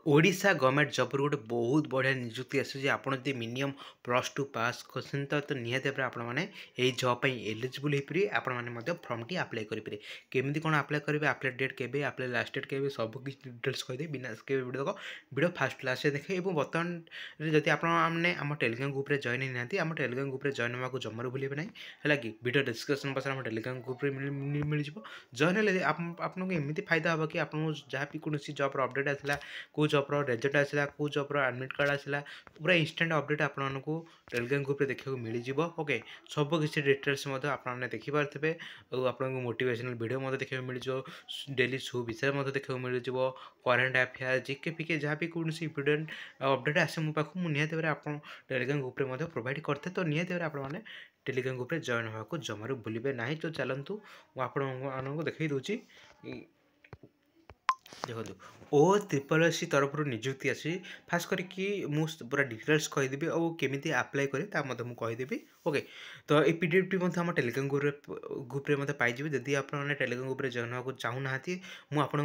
Odisha government job गोटे बहुत बढ़िया निजुक्ति आसी आपड़ जब मिनिमम +2 पास कर तो निहती भाव आपण मैंने जॉब एलिजिबल हो पारे आपण फर्म टी आप्लाय करेंगे केमी कौन आप्लाय करेंगे आप्लाय डेट के आप्लाय लास्ट डेट के सब किसी डिटेल्स कहीदे बिना वीडियो देख वीडियो फास्ट क्लास देखे बर्तमान जब आपने आम टेलीग्राम ग्रुप में जॉइन होती आम टेलीग्राम ग्रुप में जॉइन होगा जमार भूलें ना है कि वीडियो डिस्क्रिप्शन बस आम टेलीग्राम ग्रुप में मिल जॉइन हेल्ले आपको एमती फायदा हे कि आपको जहाँ भी कौन जॉब अपडेट आसला कौ जॉब्र रेजल्ट आसला कौ जॉब्र एडमिट कार्ड आसला पूरा इंस्टाट अपडेट आपको टेलीग्राम ग्रुप देखा मिल ओके सब किसी डिटेल्स आपने देखिपारे और आपको मोटिवेशनल वीडियो देखा मिल डेली शो विषय देखा मिल करेन्ट अफेयर जिके पिके जहाँ भी कौन वीडियो अपडेट आसे मो पाक निहती आप टेलीग्राम ग्रुप में प्रोवाइड करते तो निहती आपने टेलीग्राम ग्रुप में जॉइन होगा जमार भूलें ना तो चलतु आपको देखई दूसरी देखो O SSS तरफ निजुक्ति आसी खास करके मुझे पूरा डिटेल्स कहीदेवी और केमी आप्लाय करें मुझे ओके तो ये पीडीएफ टी टेलीग्राम ग्रुप में पाइबे जदि आपने टेलीग्राम ग्रुप में जॉइन होगा चाहूना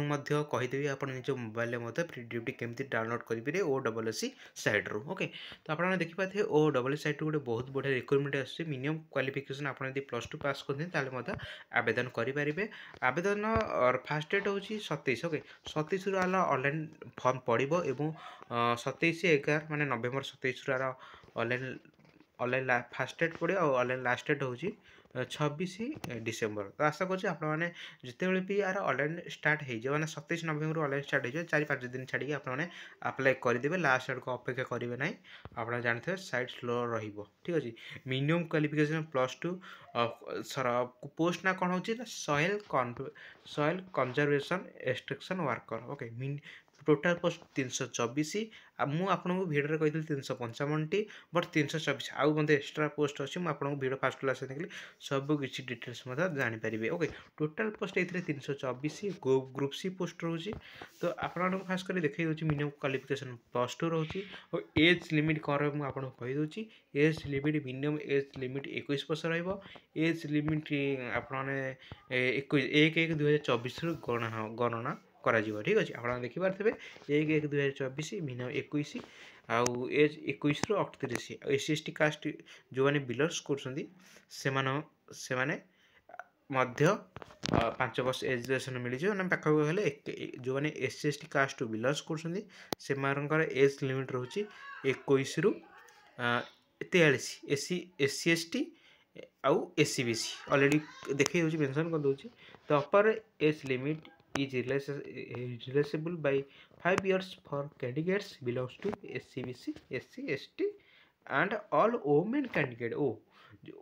मुझे कहीदेवी आप निज मोबाइल में पीडीएफ टी केमी डाउनलोड करेंगे OSSC साइट्रु ओके तो आपने देखिपारे OSSC साइट्रु गोटे बहुत बढ़िया रिक्वायरमेंट आस मिनिमम क्वालिफिकेशन आप +2 पास करते आवेदन करेंगे आवेदन फास्ट डेट हूँ 27 ओके 27 ऑनलाइन फॉर्म पड़ो और 27/11 माने नवेम्बर 27 ऑनलाइन ऑनलाइन फास्ट डेट पड़े और ऑनलाइन लास्ट डेट हूँ 26 डिसेम्बर तो आशा करें आपने जिते भी यार ऑनलाइन स्टार्ट हो 27 नवेम्बर ऑनलाइन स्टार्ट हो 4-5 दिन छाड़ी आपने आप्लाय करदे लास्ट डेट को अपेक्षा करेंगे ना आप जानते साइट स्लो रही ठीक अच्छे मिनिमम क्वालिफिकेशन +2 पोस्ट ना कौन हो soil conservation extraction worker okay total post 324 मुझे भिडियो कही 355 बट 324 आउ मतलब एक्सट्रा पोस्ट अच्छी मुझे भिडियो फास्ट क्लास देखिए सब किसी डिटेल्स जानीपारे ओके टोटाल पोस्ट ये 324 ग्रुप सी पोस्ट रोचे तो आपको फास्ट कर देखिए मिनिमम क्वालिफिकेशन +2 रोचे और एज लिमिट कौन रहा कहीदे age limit minimum age limit 21 वर्ष रेज लिमिट आपने 1/1/2024 गणना करा ठीक अच्छे आप देखिपारे 1/1/2024 मिनिमम 21 आउ एज 21 ରୁ 38 SC/ST कास्ट जो मैंने बिलोंग्स कर मध्य 5 वर्ष एज रिलेसन मिल जाए पाख गले जो मैंने SC/ST कास्ट बिलोंग्स कर एज लिमिट रोचे 21 ରୁ 43 SC/ST आउ SC/BC ऑलरेडी देखे मेंशन कर दूसरी the upper age limit is realizable by 5 years for candidates belongs to SC/BC, SC/ST and all women candidate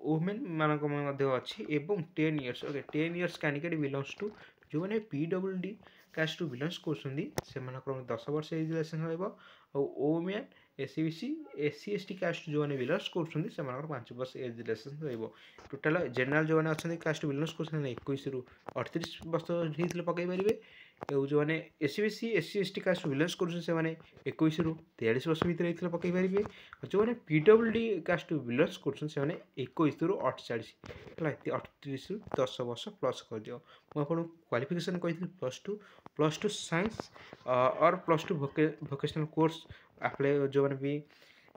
women मानक अच्छी एवं 10 years okay 10 years candidate belongs to जो मैंने PWD कास्ट टू बिलोंग्स कर 10 वर्ष as relation women SC/BC SC/ST cast जो मैंने belongs कर 5 वर्ष एज रिलेसन टोटाल जनरल जो मैंने अच्छा कास्ट बिलोंग्स कर 21 ରୁ 38 वर्ष होते पकई पारे और जो मैंने SC/BC SC/ST कास्ट बिलोंग्स कर 21 ରୁ 43 वर्ष भितर पकई पारे जो मैंने PWD कास्ट बिलोंग्स कर 21 ରୁ 48 है 38 ରୁ 10 वर्ष प्लस कर दियो मुझे क्वालिफिकेशन कही +2 साइंस और +2 वोकेशनल कोर्स अप्लाई जो मैंने भी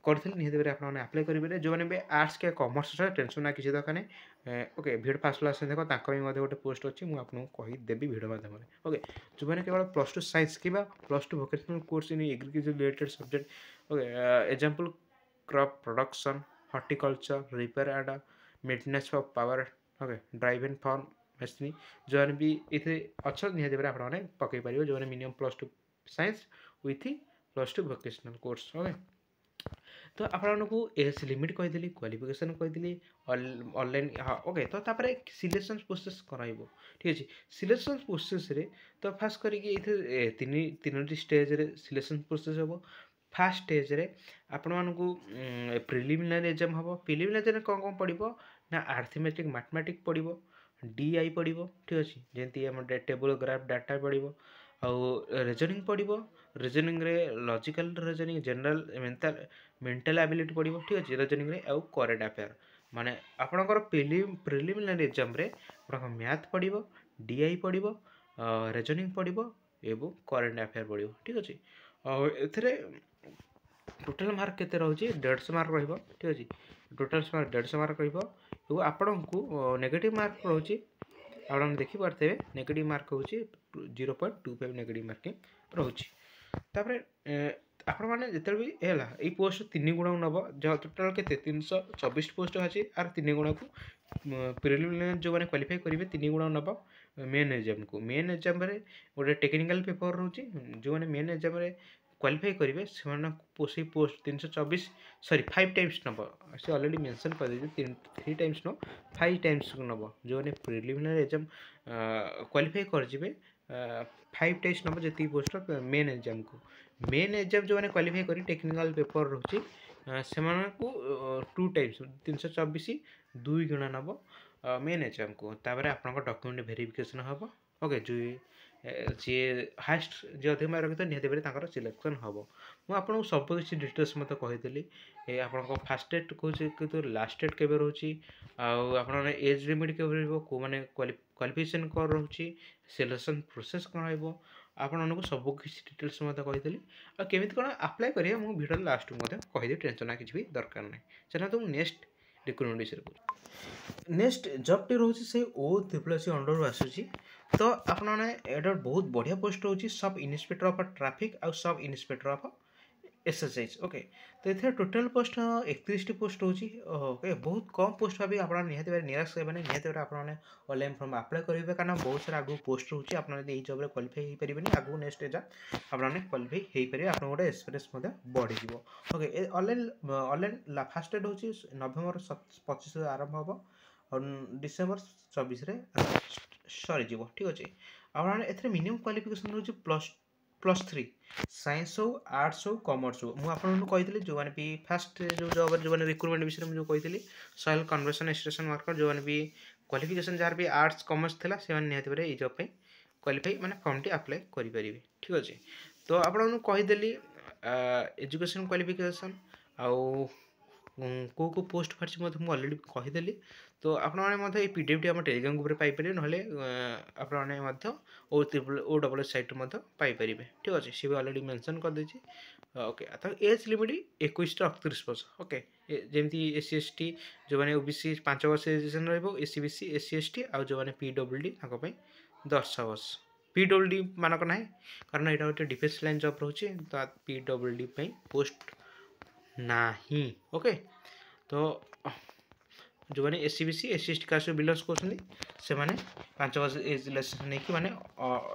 करते निहत आपने आप्लाय करेंगे जो मैंने भी आर्ट्स के कॉमर्स टेंशन ना किसी दरकार नहीं ओके भिड फास्ट क्लास देख गोटे पोस्ट अच्छी मुझे आपको कहीदेवी भिड माध्यम ओके जो मैंने केवल +2 साइंस कि +2 vocational course in agriculture related subject okay example crop production horticulture repair and maintenance of power okay drive and farm machinery जो मैंने भी ये अच्छा निहत आपने पकई पारे जो मैंने minimum +2 science with +2 vocational course okay तो आपको एज लिमिट कहीदी क्वालिफिकेशन कहीदी ऑनलाइन हाँ ओके तो सिलेक्शन प्रोसेस कराइब ठीक अच्छे सिलेक्शन प्रोसेस रे तो फास्ट करके तीन स्टेज रे सिलेक्शन प्रोसेस हम फास्ट स्टेज रे आपण को प्रिलिमिनारी एग्जाम हम प्रिलिमिनारी कौन पड़ो ना अर्थमेटिक मैथमेटिक्स पड़ो DI पड़ो ठीक अच्छे जमी टेबल ग्राफ डाटा पड़ो आउ रिजनिंग पड़ो रिजनिंग रे logical reasoning general mental ability पड़ो ठीक अच्छे रिजनिंग रे आउ करेंट अफेयर माने आपणकर प्रिलिमिनारी एग्जाम रे मैथ पड़ो DI पड़ो रिजनिंग पड़ो एवं करेन्ट अफेयर पड़ो ठीक अच्छे ए टोटाल मार्क केते रोचे 150 मार्क रहिबो ठीक अछि टोटाल मार्क 150 मार्क रहिबो एवं आपन को नेगेटिव मार्क रोचे आपण देखि पारते नेगेटिव मार्क होची 0.25 नेगेटिव मार्किंग रोची तापरे आपण माने जेते भी हैला ए पोस्ट 3 गुण नबो जो टोटाल केते 324 पोस्ट अछि आर 3 गुण को प्रिलिमिनरी जो माने क्वालिफाई करिवे 3 गुण नबो मेन एग्जाम रे गोटे टेक्निकल पेपर रोची जो माने मेन एग्जाम रे क्वालिफाई करेंगे से पोस्ट 324 सॉरी 5 टाइम्स नब से अलरेडी मेंशन कर दे 3 टाइम्स नो 5 टाइम्स नब जो मैंने प्रिलिमिनरी एग्जाम क्वालिफाई कर 5 टाइम्स नब जी पोस्ट मेन एग्जाम को मेन एग्जाम जो मैंने क्वालिफाई कर टेक्निकल पेपर रोचे से 2 टाइम्स 324 2 गुणा नब मेन एग्जाम को तापर आपन डॉक्यूमेंट वेरिफिकेशन हम ओके जो जी हाएस्ट जी अधिक मार्क रखिए निहत सिलेक्शन हम मुझे सब किसी डिटेल्स मत कही आप फास्ट डेट कहे लास्ट डेट के रोचे आप एज लिमिट के मैंने क्वालिफिकेशन कौन रोचे सिलेक्शन प्रोसेस कौन हो आपको सब किसी डिटेल्स मत कही केमी कौन अप्लाई करेंगे मुझे भिडियो लास्ट में कहीदेवी टेंशन किसी भी दरकार ना चलो तो नेक्स्ट रिक्रुटमेंट विषय नेक्स्ट जॉब टी रोचे से O+C अंडर आसूसी तो आपने एटा बहुत बढ़िया पोस्ट रोचे सब इन्स्पेक्टर ऑफ ट्रैफिक और sub inspector of SSH okay तो ये टोटल पोस्ट 31 पोस्ट रोचे ओके बहुत कम पोस्ट भाई आप निहत निराश करेंगे निहत आपने ऑनलाइन फॉर्म अप्लाई करेंगे कारण बहुत सारा आगू पोस्ट रोचे आप जॉब रे क्वालिफाई हो पारे आगू नेक्स्ट एग्जाम आपने क्वालिफाई हो पारे आप गोटे एक्सपीरियंस बढ़ी ओके ऑनलाइन फास्ट डेट हूँ नवेम्बर 25 आरंभ हम और डिसेम्बर 24 सरीज ठीक अच्छे आपने मिनिमम क्वालिफिकेशन रोचे +3 साइंस हो आर्ट्स हो कॉमर्स हो मुझे जो मैंने भी फास्ट जो जॉब जो मैंने रिक्रुटमेंट विषय में जो कही सॉइल कन्वर्सन स्टेशन वर्कर जो मैंने भी क्वालिफिकेशन जार भी आर्ट्स कॉमर्स था से निहत भाई ये जॉब क्वालिफाई मैंने फॉर्म टी अप्लाई करेंगे ठीक अच्छे तो आपको कहीदेली एजुकेशन क्वालिफिकेशन आउ को पोस्ट फार्सी मुझे अलरेडी कहीदेली तो आपने पीडीएफ टी आम टेलीग्राम ग्रुप पाइपर ना आपने O+S साइट पाइपर ठीक अच्छे सी भी अलरेडी मेंशन कर देछि ओके तो एज लिमिट 21 ରୁ 38 वर्ष ओके जमी SC ST जो मैंने OBC 5 वर्ष education SC BC SC ST आ जो मैंने PWD 10 वर्ष PWD मानक ना कारण यहाँ गोटे डिफेंस लाइन जॉब रोचे तो PWD पोस्ट नाही ओके तो जो मैंने SC BC SC ST caste belongs करते 5 वर्ष एज रिलेक्सेशन नहीं मैंने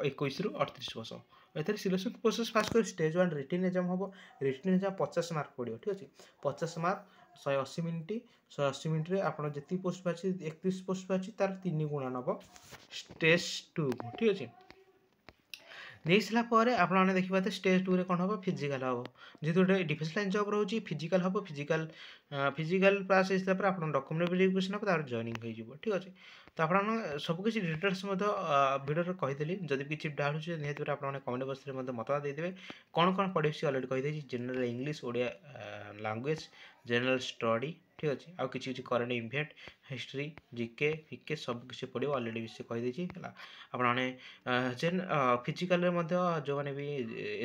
21 ରୁ 38 वर्ष ए सिलेक्शन प्रोसेस फास्ट कर स्टेज 1 रिटन एग्जाम हम रिटन एग्जाम 50 मार्क पड़ो ठीक अच्छे 50 मार्क 180 मिनिट 180 मिनिट आप जी पोस्ट पाची 31 पोस्ट पाची तार 3 गुणा नब स्टेज 2 ठीक अच्छे नहीं सारापर आपने देखिए स्टेज 2 रे कौन हम फिजिकल हम जी गोटे डिफेंस लाइन जॉब रोचे फिजिकल हम फिजिकल पास होता आप डॉक्यूमेंट वेरिफिकेशन हम जॉइनिंग हो ठीक अच्छे तो आप सबकि डिटेल्स भिडियो कहीदेली जब किसी डाउट अच्छे निहत आपने कमेंट बॉक्स में मत देदेवे कौन कौन पढ़े अलरेडी कहीदे general English Odia language general study ठीक अच्छे आउ किसी करेन्ट इवेंट हिस्ट्री जीके फिके सब किसी पढ़ो अलरेडी विषय कहीदे आपने जेन फिजिकल जो मैंने भी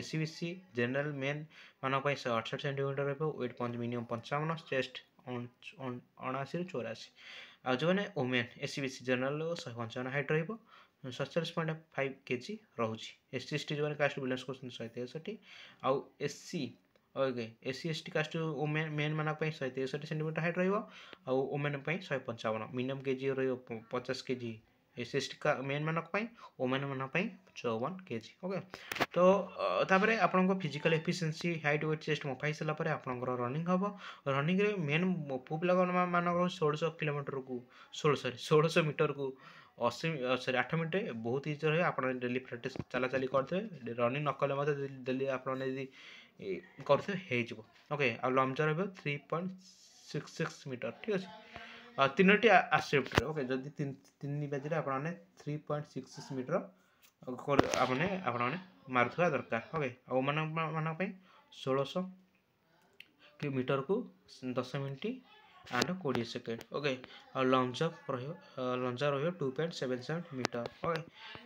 SC BC जनरल मेन मान 168 सेंटीमीटर वेट पंच मिनिमम 55 चेस्ट 79 ରୁ 84 आ जो मैंने women SC BC general 155 height रहा 47.5 kg रोचे SC ST जो मैंने कास्ट बिलोंग्स कर 163 आउ SC okay SC ST caste women men मान 163 सेंटीमीटर हाइट रहा वोमेन 155 मिनिमम केजी रही 50 kg SC ST का मेन मानक वोमेन मान 54 kg ओके तो तापर आपन physical efficiency height weight chest मपाई सारापर आप रनिंग हम रनिंग रे मेन पु पिला मान 1600 किलोमीटर को 1600 मीटर को 8 मिनट बहुत इजी रहे आप डेली प्रैक्टिस चला चली करते रनिंग नकले डेली आपने करते ओके आ लंब रहा 3.66 मीटर ठीक अच्छे 3टी आसेप्ट ओके जदि 3 बाजी आपने 3.66 मीटर आपने मारुवा दरकार ओके आ मान 1600 मीटर को 10 मिनट एंड 20 सेकेंड ओके और लंज अप रही 2.77 मीटर ओके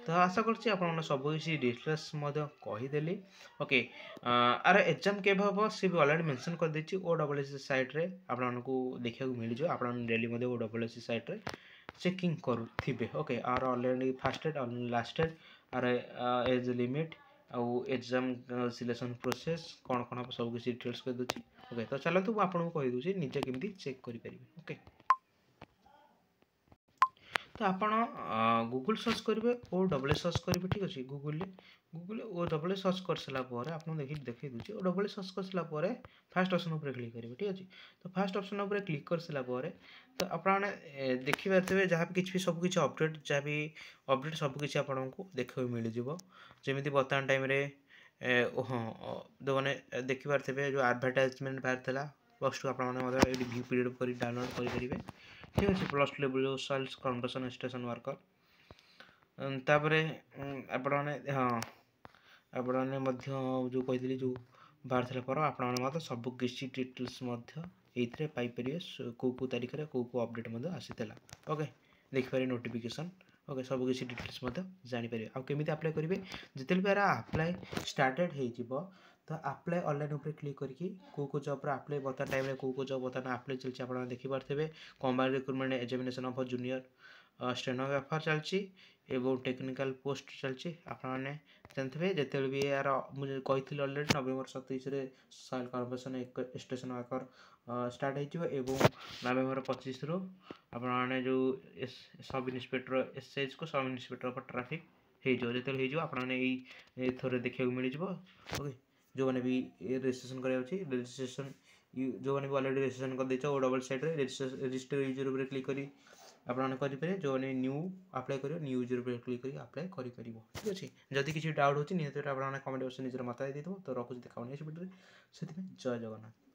तो आशा करछि आपन सब किसी डिटेल्स कहीदेली ओके आर एग्जाम केबे हम सी भी ऑलरेडी मेंशन कर देछि ओ डबल एस साइट रे आपन को देखिया को मिल जो आपन daily O double S site रे चेकिंग करुथिबे ओके आर ऑलरेडी फास्टेड और लास्टेड आर एज लिमिट आउ एग्जाम सिलेक्शन प्रोसेस कौन कौन सब किसी डिटेल्स कर दूची ओके तो चलतु मुझे आपको कही दूची निजे केमती चेक करेंगे ओके तो आपण गूगल सर्च करेंगे ओ डबल सर्च करेंगे ठीक अच्छे गूगल ओ डबल सर्च कर सारापर आप देखिए दूसरी ओ डबल सर्च कर सारापर फास्ट ऑप्शन उपर क्लिक करेंगे ठीक अच्छे तो फास्ट ऑप्शन उपर क्लिक कर सारापर तो आपने देखिए जहाँ भी किसी सबकि अपडेट जहाँ भी अपडेट सबकि आपको देखा मिल जमी बर्तमान टाइम हाँ जो मैंने देखिपे जो आडभटाइजमेंट बाहर था प्लस टू आपने व्यू पीडीएफ कर डाउनलोड करेंगे ठीक अच्छे plus two level sales conversion station worker तापर आपने हाँ आपने जो कही जो बाहर था पर आपने सब किसी डिटेल्स ये पाइपर कौ तारीख में कौ अपडेट आसाला ओके देखिए नोटिफिकेशन ओके सब किसी डिटेल्स जापर आमि आप्लाय करेंगे जिते भी आप्लाय स्टार्टेड हो तो आप्लाय ऑनलाइन उपर क्लिक करके कौ जॉब आप्लाय बर्तमान टाइम कौ जॉब बर्तमान आप्लाय चलती आप देखिपे combined recruitment examination of junior stenographer चलती टेक्निकल पोस्ट चलती आपने जानते जिते भी यार मुझे कही already November 27 soil conversion station worker start हो नवेम्बर 25 रु आपने जो सब इन्स्पेक्टर एसएच को सब इन्स्पेक्टर ऑफ ट्रैफिक हो आपने थोड़े देखा मिल ओके जो मैंने भी रजिस्ट्रेशन कराया रजिस्ट्रेशन जो मैंने भी ऑलरेडी रजिस्ट्रेशन कर देछ ओ डबल साइट रे रजिस्टर यूजर उपर क्लिक करी आपने करेंगे जो मैंने न्यू अप्लाई कर न्यू यूजर उपर क्लिक करी अप्लाई करि परिबो ठीक अच्छे जदि किसी डाउट होची निहत आपने कमेंट बॉक्स निजर मत देदेव तो रखुଛି देखा नेक्स्ट वीडियो से जय जगन्नाथ।